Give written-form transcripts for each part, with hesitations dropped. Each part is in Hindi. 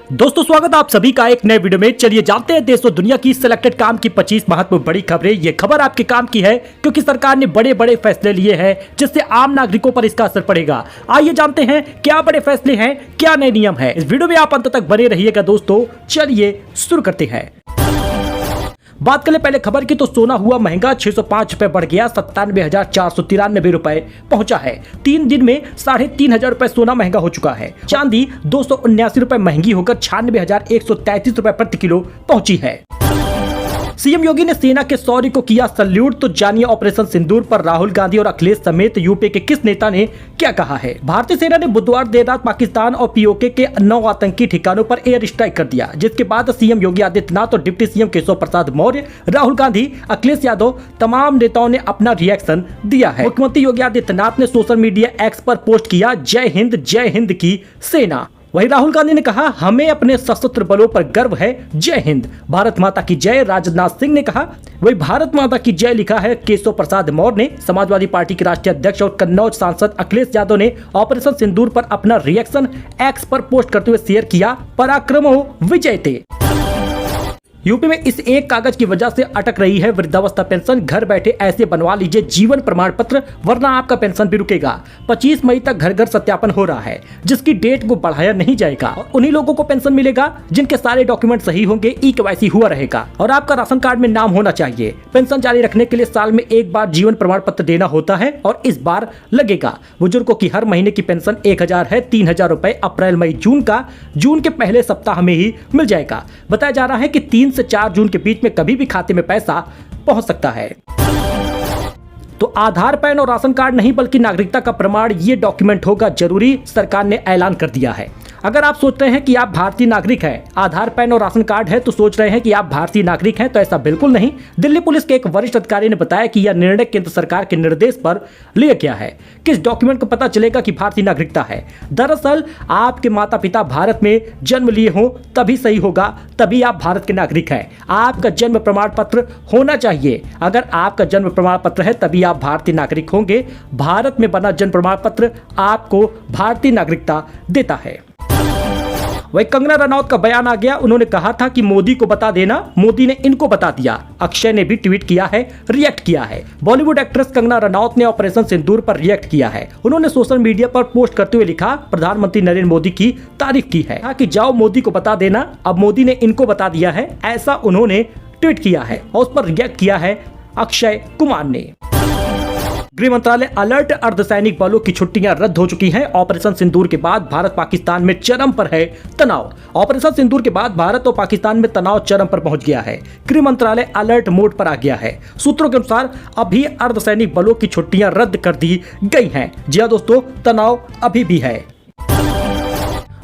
दोस्तों स्वागत आप सभी का एक नए वीडियो में। चलिए जानते हैं देश और दुनिया की सिलेक्टेड काम की 25 महत्वपूर्ण बड़ी खबरें। ये खबर आपके काम की है क्योंकि सरकार ने बड़े बड़े फैसले लिए हैं जिससे आम नागरिकों पर इसका असर पड़ेगा। आइए जानते हैं क्या बड़े फैसले हैं, क्या नए नियम है। इस वीडियो में आप अंत तक बने रहिएगा दोस्तों। चलिए शुरू करते हैं। बात करें पहले खबर की तो सोना हुआ महंगा 605 रुपए बढ़ गया 97,493 रुपए पहुंचा है। 3 दिन में 3,500 रुपए सोना महंगा हो चुका है। चांदी 279 रुपए महंगी होकर 96,133 रुपए प्रति किलो पहुंची है। सीएम योगी ने सेना के शौर्य को किया सल्यूट। तो जानिए ऑपरेशन सिंदूर पर राहुल गांधी और अखिलेश समेत यूपी के किस नेता ने क्या कहा है। भारतीय सेना ने बुधवार देर रात पाकिस्तान और पीओके के 9 आतंकी ठिकानों पर एयर स्ट्राइक कर दिया, जिसके बाद सीएम योगी आदित्यनाथ और डिप्टी सीएम केशव प्रसाद मौर्य, राहुल गांधी, अखिलेश यादव तमाम नेताओं ने अपना रिएक्शन दिया है। मुख्यमंत्री योगी आदित्यनाथ ने सोशल मीडिया एक्स पर पोस्ट किया जय हिंद की सेना। वहीं राहुल गांधी ने कहा हमें अपने सशस्त्र बलों पर गर्व है, जय हिंद, भारत माता की जय। राजनाथ सिंह ने कहा वही भारत माता की जय लिखा है केशव प्रसाद मौर्य ने। समाजवादी पार्टी के राष्ट्रीय अध्यक्ष और कन्नौज सांसद अखिलेश यादव ने ऑपरेशन सिंदूर पर अपना रिएक्शन एक्स पर पोस्ट करते हुए शेयर किया पराक्रमो विजयते। यूपी में इस एक कागज की वजह से अटक रही है वृद्धावस्था पेंशन। घर बैठे ऐसे बनवा लीजिए जीवन प्रमाण पत्र वरना आपका पेंशन भी रुकेगा। 25 मई तक घर घर सत्यापन हो रहा है जिसकी डेट को बढ़ाया नहीं जाएगा और उन्हीं लोगों को पेंशन मिलेगा जिनके सारे डॉक्यूमेंट सही होंगे, ई-केवाईसी हुआ रहेगा और आपका राशन कार्ड में नाम होना चाहिए। पेंशन जारी रखने के लिए साल में एक बार जीवन प्रमाण पत्र देना होता है और इस बार लगेगा। बुजुर्गों की हर महीने की पेंशन 1,000 है। 3,000 रुपए अप्रैल मई जून के पहले सप्ताह में ही मिल जाएगा। बताया जा रहा है कि 3 से 4 जून के बीच में कभी भी खाते में पैसा पहुंच सकता है। तो आधार, पैन और राशन कार्ड नहीं बल्कि नागरिकता का प्रमाण ये डॉक्यूमेंट होगा जरूरी, सरकार ने ऐलान कर दिया है। अगर आप सोच रहे हैं कि आप भारतीय नागरिक हैं, आधार, पैन और राशन कार्ड है तो सोच रहे हैं कि आप भारतीय नागरिक हैं, तो ऐसा बिल्कुल नहीं। दिल्ली पुलिस के एक वरिष्ठ अधिकारी ने बताया कि यह निर्णय केंद्र सरकार के निर्देश पर लिया गया है। किस डॉक्यूमेंट को पता चलेगा कि भारतीय नागरिकता है? दरअसल आपके माता पिता भारत में जन्म लिए हों तभी सही होगा, तभी आप भारत के नागरिक हैं। आपका जन्म प्रमाण पत्र होना चाहिए। अगर आपका जन्म प्रमाण पत्र है तभी आप भारतीय नागरिक होंगे। भारत में बना जन्म प्रमाण पत्र आपको भारतीय नागरिकता देता है। वही कंगना रनौत का बयान आ गया। उन्होंने कहा था कि मोदी को बता देना, मोदी ने इनको बता दिया। अक्षय ने भी ट्वीट किया है, रिएक्ट किया है। बॉलीवुड एक्ट्रेस कंगना रनौत ने ऑपरेशन सिंदूर पर रिएक्ट किया है। उन्होंने सोशल मीडिया पर पोस्ट करते हुए लिखा प्रधानमंत्री नरेंद्र मोदी की तारीफ की है कि जाओ मोदी को बता देना, अब मोदी ने इनको बता दिया है, ऐसा उन्होंने ट्वीट किया है और उस पर रिएक्ट किया है अक्षय कुमार ने। गृह मंत्रालय अलर्ट, अर्धसैनिक बलों की छुट्टियां रद्द हो चुकी हैं। ऑपरेशन सिंदूर के बाद भारत पाकिस्तान में चरम पर है तनाव। ऑपरेशन सिंदूर के बाद भारत और पाकिस्तान में तनाव चरम पर पहुंच गया है। गृह मंत्रालय अलर्ट मोड पर आ गया है। सूत्रों के अनुसार अभी अर्धसैनिक बलों की छुट्टियां रद्द कर दी गई हैं। जी हां दोस्तों, तनाव अभी भी है।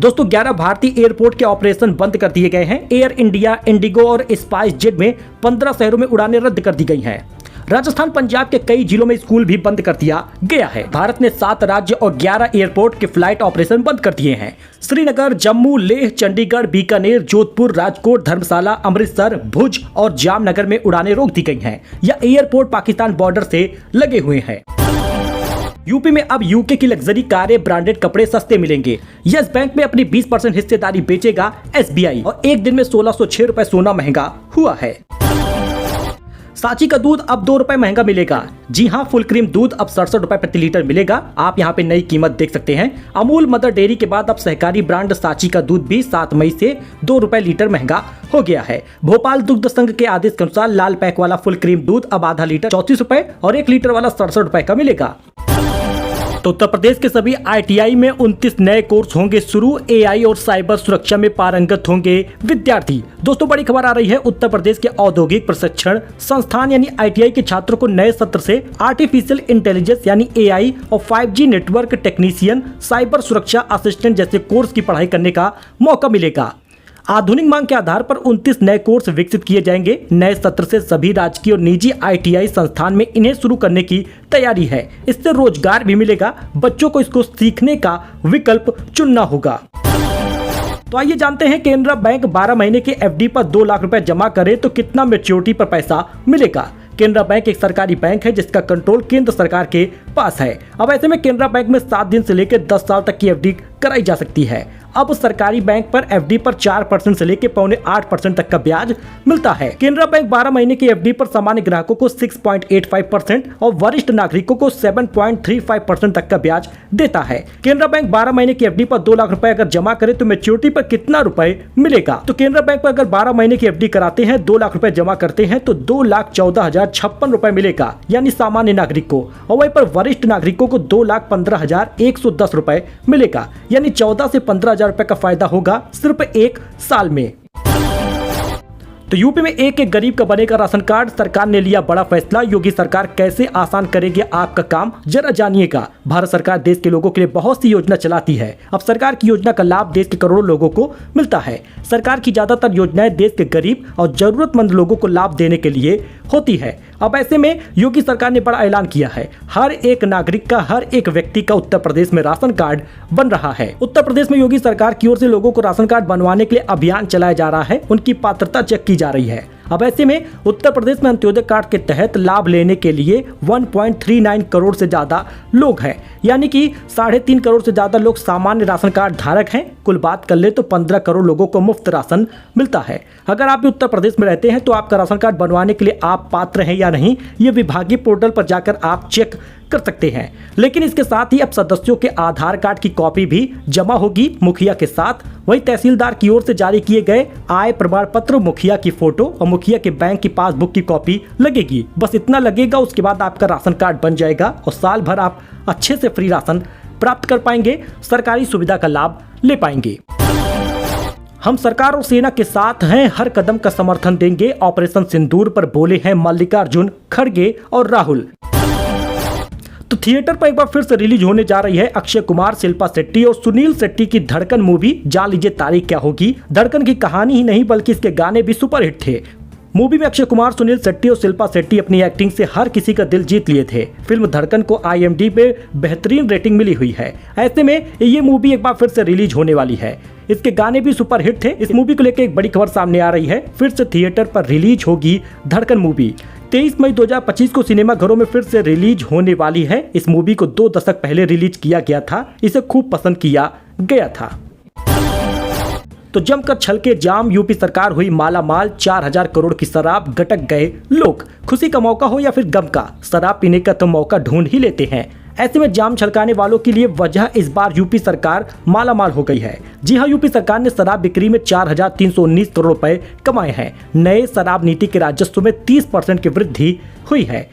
दोस्तों 11 भारतीय एयरपोर्ट के ऑपरेशन बंद कर दिए गए हैं। एयर इंडिया, इंडिगो और स्पाइस जेट में 15 शहरों में उड़ानें रद्द कर दी गई हैं। राजस्थान, पंजाब के कई जिलों में स्कूल भी बंद कर दिया गया है। भारत ने 7 राज्य और 11 एयरपोर्ट के फ्लाइट ऑपरेशन बंद कर दिए हैं। श्रीनगर, जम्मू, लेह, चंडीगढ़, बीकानेर, जोधपुर, राजकोट, धर्मशाला, अमृतसर, भुज और जामनगर में उड़ानें रोक दी गई हैं। यह एयरपोर्ट पाकिस्तान बॉर्डर से लगे हुए हैं। यूपी में अब यूके की लग्जरी कारें, ब्रांडेड कपड़े सस्ते मिलेंगे। यस बैंक में अपनी 20% हिस्सेदारी बेचेगा एसबीआई और एक दिन में 1,606 रुपए सोना महंगा हुआ है। सांची का दूध अब 2 रुपए महंगा मिलेगा। जी हां, फुल क्रीम दूध अब 67 रुपए प्रति लीटर मिलेगा। आप यहां पे नई कीमत देख सकते हैं। अमूल मदर डेयरी के बाद अब सहकारी ब्रांड सांची का दूध भी 7 मई से 2 रुपए लीटर महंगा हो गया है। भोपाल दुग्ध संघ के आदेश के अनुसार लाल पैक वाला फुल क्रीम दूध अब आधा लीटर 34 रुपए और 1 लीटर वाला 67 रुपए का मिलेगा। तो उत्तर प्रदेश के सभी आईटीआई में 29 नए कोर्स होंगे शुरू। एआई और साइबर सुरक्षा में पारंगत होंगे विद्यार्थी। दोस्तों बड़ी खबर आ रही है, उत्तर प्रदेश के औद्योगिक प्रशिक्षण संस्थान यानी आईटीआई के छात्रों को नए सत्र से आर्टिफिशियल इंटेलिजेंस यानी एआई और 5G नेटवर्क टेक्नीशियन, साइबर सुरक्षा असिस्टेंट जैसे कोर्स की पढ़ाई करने का मौका मिलेगा। आधुनिक मांग के आधार पर 29 नए कोर्स विकसित किए जाएंगे। नए सत्र से सभी राजकीय और निजी आईटीआई संस्थान में इन्हें शुरू करने की तैयारी है। इससे रोजगार भी मिलेगा। बच्चों को इसको सीखने का विकल्प चुनना होगा। तो आइए जानते हैं, केनरा बैंक 12 महीने के एफडी पर 2 लाख रुपए जमा करे तो कितना मैच्योरिटी पर पैसा मिलेगा। केनरा बैंक एक सरकारी बैंक है जिसका कंट्रोल केंद्र सरकार के पास है। अब ऐसे में केनरा बैंक में 7 दिन से लेकर 10 साल तक की एफडी कराई जा सकती है। अब सरकारी बैंक पर एफडी पर 4% से लेकर 7.25% तक का ब्याज मिलता है। केनरा बैंक 12 महीने की एफडी पर सामान्य ग्राहकों को 6.85% और वरिष्ठ नागरिकों को 7.35% तक का ब्याज देता है। केनरा बैंक 12 महीने की एफडी पर 2 लाख रुपए अगर जमा करे तो मैच्योरिटी पर कितना रुपए मिलेगा? तो केनरा बैंक पर अगर 12 महीने की एफडी कराते हैं, 2 लाख रुपए जमा करते हैं तो 2,14,056 रुपए मिलेगा, यानी सामान्य नागरिक को। और वहीं पर वरिष्ठ नागरिकों को 2,15,110 रुपए मिलेगा, यानी 14 से 15,000 रुपए का फायदा होगा सिर्फ 1 साल में। तो यूपी में एक एक गरीब का बनेगा राशन कार्ड। सरकार ने लिया बड़ा फैसला। योगी सरकार कैसे आसान करेगी आपका काम, जरा जानिएगा। भारत सरकार देश के लोगों के लिए बहुत सी योजना चलाती है। अब सरकार की योजना का लाभ देश के करोड़ों लोगों को मिलता है। सरकार की ज्यादातर योजनाएं देश के गरीब और जरूरतमंद लोगों को लाभ देने के लिए होती है। अब ऐसे में योगी सरकार ने बड़ा ऐलान किया है। हर एक नागरिक का, हर एक व्यक्ति का उत्तर प्रदेश में राशन कार्ड बन रहा है। उत्तर प्रदेश में योगी सरकार की ओर से लोगों को राशन कार्ड बनवाने के लिए अभियान चलाया जा रहा है। उनकी पात्रता चेक की जा रही है। अब ऐसे में उत्तर प्रदेश में अंत्योदय कार्ड के तहत लाभ लेने के लिए 1.39 करोड़ से ज्यादा लोग हैं, यानी कि 3.5 करोड़ से ज्यादा लोग सामान्य राशन कार्ड धारक हैं। कुल बात कर ले तो 15 करोड़ लोगों को मुफ्त राशन मिलता है। अगर आप भी उत्तर प्रदेश में रहते हैं तो आपका राशन कार्ड बनवाने के लिए आप पात्र हैं या नहीं, ये विभागीय पोर्टल पर जाकर आप चेक कर सकते हैं। लेकिन इसके साथ ही अब सदस्यों के आधार कार्ड की कॉपी भी जमा होगी मुखिया के साथ। वहीं तहसीलदार की ओर से जारी किए गए आय प्रमाण पत्र, मुखिया की फोटो और मुखिया के बैंक की पासबुक की कॉपी लगेगी। बस इतना लगेगा, उसके बाद आपका राशन कार्ड बन जाएगा और साल भर आप अच्छे से फ्री राशन प्राप्त कर पाएंगे, सरकारी सुविधा का लाभ ले पाएंगे। हम सरकार और सेना के साथ हैं, हर कदम का समर्थन देंगे। ऑपरेशन सिंदूर पर बोले हैं मल्लिकार्जुन खड़गे और राहुल। तो थिएटर पर एक बार फिर से रिलीज होने जा रही है अक्षय कुमार, शिल्पा शेट्टी और सुनील शेट्टी की धड़कन मूवी। जान लीजिए तारीख क्या होगी। धड़कन की कहानी ही नहीं बल्कि इसके गाने भी सुपरहिट थे। मूवी में अक्षय कुमार, सुनील शेट्टी और शिल्पा शेट्टी अपनी एक्टिंग से हर किसी का दिल जीत लिए थे। फिल्म धड़कन को IMDb पे बेहतरीन रेटिंग मिली हुई है। ऐसे में ये मूवी एक बार फिर से रिलीज होने वाली है। इसके गाने भी सुपरहिट थे। इस मूवी को लेकर एक बड़ी खबर सामने आ रही है। फिर से थिएटर पर रिलीज होगी धड़कन मूवी। 23 मई 2025 को सिनेमा घरों में फिर से रिलीज होने वाली है। इस मूवी को 2 दशक पहले रिलीज किया गया था। इसे खूब पसंद किया गया था। तो जमकर छलके जाम, यूपी सरकार हुई माला माल। 4,000 करोड़ की शराब, गटक गए लोग। खुशी का मौका हो या फिर गम का, शराब पीने का तो मौका ढूंढ ही लेते हैं। ऐसे में जाम छलकाने वालों के लिए वजह इस बार यूपी सरकार माला माल हो गई है। जी हां, यूपी सरकार ने शराब बिक्री में 4,319 करोड़ रुपए कमाए हैं। नए शराब नीति के राजस्व में 30% की वृद्धि हुई है।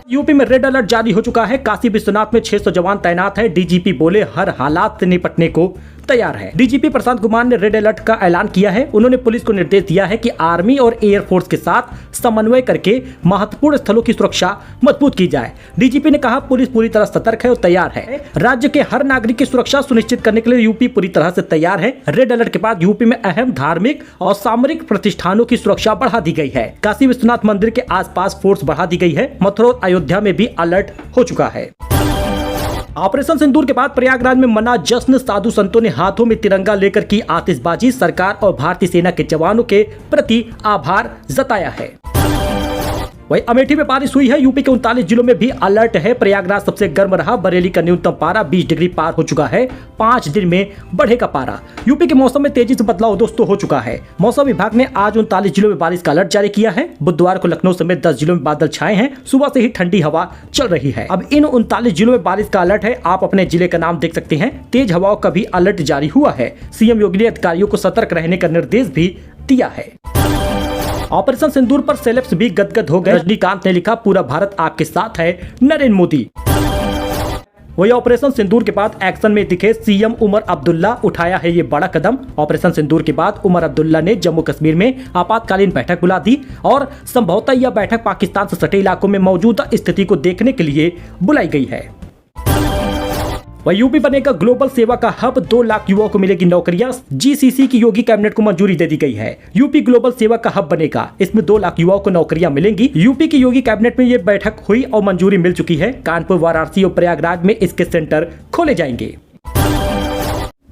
यूपी में रेड अलर्ट जारी हो चुका है। काशी विश्वनाथ में 600 जवान तैनात है। डीजीपी बोले हर हालात से निपटने को तैयार है। डीजीपी प्रशांत कुमार ने रेड अलर्ट का ऐलान किया है। उन्होंने पुलिस को निर्देश दिया है कि आर्मी और एयरफोर्स के साथ समन्वय करके महत्वपूर्ण स्थलों की सुरक्षा मजबूत की जाए। डीजीपी ने कहा पुलिस पूरी तरह सतर्क है और तैयार है। राज्य के हर नागरिक की सुरक्षा सुनिश्चित करने के लिए यूपी पूरी तरह से तैयार है। रेड अलर्ट के बाद यूपी में अहम धार्मिक और सामरिक प्रतिष्ठानों की सुरक्षा बढ़ा दी गई है। काशी विश्वनाथ मंदिर के आसपास फोर्स बढ़ा दी गई है। मथुरा और अयोध्या में भी अलर्ट हो चुका है। ऑपरेशन सिंदूर के बाद प्रयागराज में मना जश्न। साधु संतों ने हाथों में तिरंगा लेकर की आतिशबाजी। सरकार और भारतीय सेना के जवानों के प्रति आभार जताया है। वहीं अमेठी में बारिश हुई है। यूपी के 39 जिलों में भी अलर्ट है। प्रयागराज सबसे गर्म रहा। बरेली का न्यूनतम पारा 20 डिग्री पार हो चुका है। 5 दिन में बढ़ेगा पारा। यूपी के मौसम में तेजी से बदलाव दोस्तों हो चुका है। मौसम विभाग ने आज 39 जिलों में बारिश का अलर्ट जारी किया है। बुधवार को लखनऊ समेत 10 जिलों में बादल छाए हैं। सुबह से ही ठंडी हवा चल रही है। अब इन 39 जिलों में बारिश का अलर्ट है। आप अपने जिले का नाम देख सकते हैं। तेज हवाओं का भी अलर्ट जारी हुआ है। सीएम योगी ने अधिकारियों को सतर्क रहने का निर्देश भी दिया है। ऑपरेशन सिंदूर पर सेलेब्स भी गदगद हो गए। रजनीकांत ने लिखा पूरा भारत आपके साथ है, नरेंद्र मोदी। वही ऑपरेशन सिंदूर के बाद एक्शन में दिखे सीएम उमर अब्दुल्ला। उठाया है ये बड़ा कदम। ऑपरेशन सिंदूर के बाद उमर अब्दुल्ला ने जम्मू कश्मीर में आपातकालीन बैठक बुला दी और संभवतः यह बैठक पाकिस्तान से सटे इलाकों में मौजूदा स्थिति को देखने के लिए बुलाई गई है। वह यूपी बनेगा ग्लोबल सेवा का हब। 2 लाख युवाओं को मिलेगी नौकरियां। जीसीसी की योगी कैबिनेट को मंजूरी दे दी गई है। यूपी ग्लोबल सेवा का हब बनेगा। इसमें 2 लाख युवाओं को नौकरियां मिलेंगी। यूपी की योगी कैबिनेट में ये बैठक हुई और मंजूरी मिल चुकी है। कानपुर, वाराणसी और प्रयागराज में इसके सेंटर खोले जाएंगे।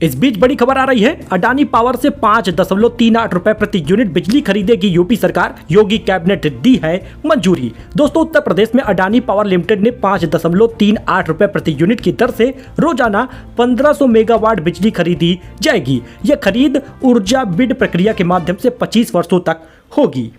इस बीच बड़ी खबर आ रही है, अडानी पावर से 5.38 रुपए प्रति यूनिट बिजली खरीदेगी यूपी सरकार, योगी कैबिनेट दी है मंजूरी। दोस्तों, उत्तर प्रदेश में अडानी पावर लिमिटेड ने 5.38 रुपए प्रति यूनिट की दर से रोजाना 1500 मेगावाट बिजली खरीदी जाएगी। यह खरीद ऊर्जा बिड प्रक्रिया के माध्यम से 25 वर्षों तक होगी।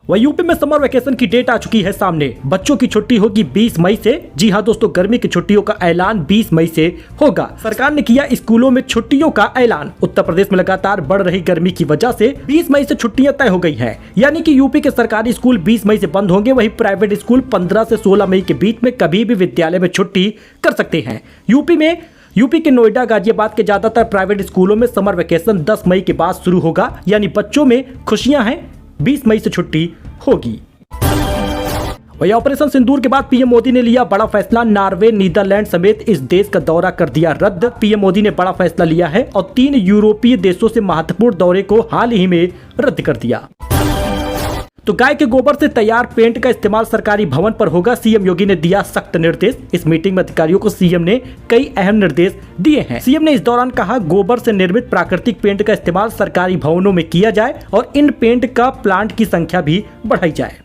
वह यूपी में समर वेकेशन की डेट आ चुकी है सामने। बच्चों की छुट्टी होगी 20 मई से। जी हां दोस्तों, गर्मी की छुट्टियों का ऐलान 20 मई से होगा। सरकार ने किया स्कूलों में छुट्टियों का ऐलान। उत्तर प्रदेश में लगातार बढ़ रही गर्मी की वजह से 20 मई से छुट्टियां तय हो गई हैं। यानी कि यूपी के सरकारी स्कूल 20 मई से बंद होंगे, वहीं प्राइवेट स्कूल 15 से 16 मई के बीच में कभी भी विद्यालय में छुट्टी कर सकते हैं। यूपी के नोएडा, गाजियाबाद के ज्यादातर प्राइवेट स्कूलों में समर वेकेशन 10 मई के बाद शुरू होगा। यानी बच्चों में खुशियां हैं, 20 मई से छुट्टी होगी। वही ऑपरेशन सिंदूर के बाद पीएम मोदी ने लिया बड़ा फैसला। नॉर्वे, नीदरलैंड समेत इस देश का दौरा कर दिया रद्द। पीएम मोदी ने बड़ा फैसला लिया है और 3 यूरोपीय देशों से महत्वपूर्ण दौरे को हाल ही में रद्द कर दिया। तो गाय के गोबर से तैयार पेंट का इस्तेमाल सरकारी भवन पर होगा, सीएम योगी ने दिया सख्त निर्देश। इस मीटिंग में अधिकारियों को सीएम ने कई अहम निर्देश दिए हैं। सीएम ने इस दौरान कहा, गोबर से निर्मित प्राकृतिक पेंट का इस्तेमाल सरकारी भवनों में किया जाए और इन पेंट का प्लांट की संख्या भी बढ़ाई जाए।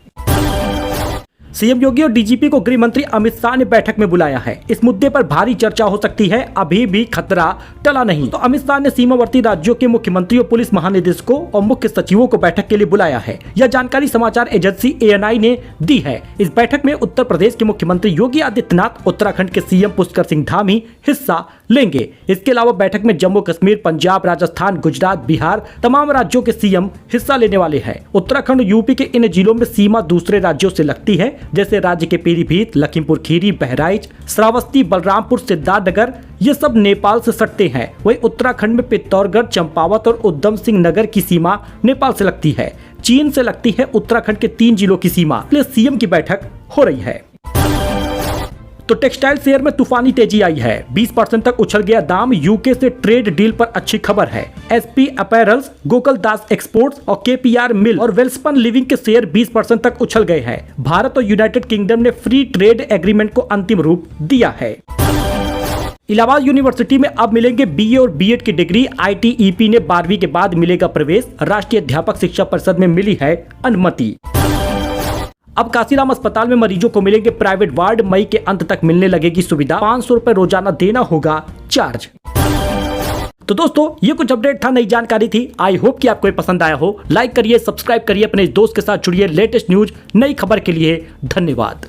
सीएम योगी और डीजीपी को गृह मंत्री अमित शाह ने बैठक में बुलाया है। इस मुद्दे पर भारी चर्चा हो सकती है, अभी भी खतरा टला नहीं। तो अमित शाह ने सीमावर्ती राज्यों के मुख्यमंत्रियों, पुलिस महानिदेशकों और मुख्य सचिवों को बैठक के लिए बुलाया है। यह जानकारी समाचार एजेंसी ANI ने दी है। इस बैठक में उत्तर प्रदेश के मुख्यमंत्री योगी आदित्यनाथ, उत्तराखंड के सीएम पुष्कर सिंह धामी हिस्सा लेंगे। इसके अलावा बैठक में जम्मू कश्मीर, पंजाब, राजस्थान, गुजरात, बिहार तमाम राज्यों के सीएम हिस्सा लेने वाले हैं। उत्तराखंड और यूपी के इन जिलों में सीमा दूसरे राज्यों से लगती है, जैसे राज्य के पीलीभीत, लखीमपुर खीरी, बहराइच, श्रावस्ती, बलरामपुर, सिद्धार्थनगर, ये सब नेपाल से सटते हैं। वहीं उत्तराखंड में पित्तौरगढ़, चंपावत और उधम सिंह नगर की सीमा नेपाल से लगती है। चीन से लगती है उत्तराखंड के 3 जिलों की सीमा। इसलिए सीएम की बैठक हो रही है। तो टेक्सटाइल शेयर में तूफानी तेजी आई है, 20% तक उछल गया दाम। यूके से ट्रेड डील पर अच्छी खबर है। SP अपैरल्स, गोकुलदास एक्सपोर्ट्स और KPR मिल और वेल्सपन लिविंग के शेयर 20% तक उछल गए हैं। भारत और यूनाइटेड किंगडम ने फ्री ट्रेड एग्रीमेंट को अंतिम रूप दिया है। इलाहाबाद यूनिवर्सिटी में अब मिलेंगे BA और B.Ed की डिग्री। ITEP ने 12वीं के बाद मिलेगा प्रवेश। राष्ट्रीय अध्यापक शिक्षा परिषद में मिली है अनुमति। अब काशीराम अस्पताल में मरीजों को मिलेंगे प्राइवेट वार्ड। मई के अंत तक मिलने लगेगी सुविधा। 500 रुपए रोजाना देना होगा चार्ज। तो दोस्तों, ये कुछ अपडेट था, नई जानकारी थी। आई होप कि आपको ये पसंद आया हो। लाइक करिए, सब्सक्राइब करिए, अपने दोस्त के साथ जुड़िए। लेटेस्ट न्यूज, नई खबर के लिए धन्यवाद।